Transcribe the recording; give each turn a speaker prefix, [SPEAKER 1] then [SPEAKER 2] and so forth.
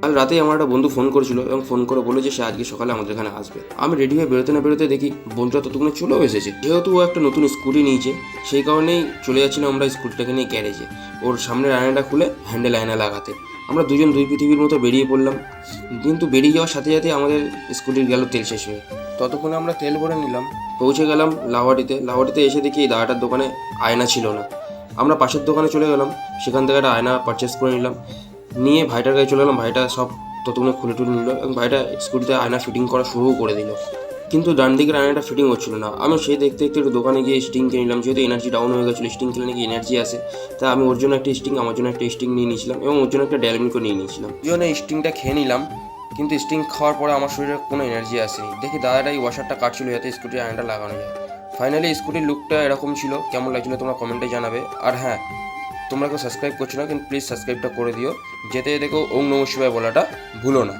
[SPEAKER 1] কাল রাতেই আমার একটা বন্ধু ফোন করেছিল এবং ফোন করে বলে যে সে আজকে সকালে আমাদের এখানে আসবে। আমি রেডি হয়ে বেরোতে না বেরোতে দেখি বন্ধুটা ততক্ষণে চলেও এসেছে। যেহেতু ও একটা নতুন স্কুটি নিয়েছে সেই কারণেই চলে যাচ্ছিলাম আমরা স্কুটিটাকে নিয়ে গ্যারেজে ওর সামনের আয়নাটা খুলে হ্যান্ডেল আয়না লাগাতে। আমরা দুজন দুই পৃথিবীর মতো বেরিয়ে পড়লাম, কিন্তু বেরিয়ে যাওয়ার সাথে সাথে আমাদের স্কুটির গেল তেল শেষ হয়ে। ততক্ষণে আমরা তেল ভরে নিলাম, পৌঁছে গেলাম লাহোয়াটিতে এসে দেখি এই দাদাটার দোকানে আয়না ছিল না। আমরা পাশের দোকানে চলে গেলাম, সেখান থেকে একটা আয়না পারচেস করে নিলাম, নিয়ে ভাইটার কাছে চলে গেলাম। ভাইটা সব ততক্ষণে খুলে টুলে নিল এবং ভাইটা স্কুটিতে আয়না ফিটিং করা শুরু করে দিল, কিন্তু ডান দিকের আয়নাটা ফিটিং হচ্ছিল না। আমি সেই দেখতে দেখতে একটু দোকানে গিয়ে স্টিং কিনে নিলাম, যেহেতু এনার্জি ডাউন হয়ে গেছিলো, স্টিং কিনে নাকি এনার্জি আসে। তা আমি ওর জন্য একটা স্টিং, আমার জন্য একটা স্টিং নিয়ে নিয়েছিলাম এবং ওর জন্য একটা ড্যালমিনকো নিয়ে নিয়েছিলাম। ওই জন্য স্টিংটা খেয়ে নিলাম, কিন্তু স্টিং খাওয়ার পরে আমার শরীরে কোনো এনার্জি আসেনি। দেখি দাদাটা এই ওয়াশারটা কাটছিল যাতে স্কুটির আয়নাটা লাগানো যায়। ফাইনালি স্কুটির লুকটা এরকম ছিল, কেমন লাগছিলো তোমরা কমেন্টে জানাবে। আর হ্যাঁ, তোমরা কেউ সাবস্ক্রাইব করছো না, কিন্তু প্লিজ সাবস্ক্রাইবটা করে দিও, যেতে দেখো ওম নমঃ শিবায় বলাটা ভুলো না।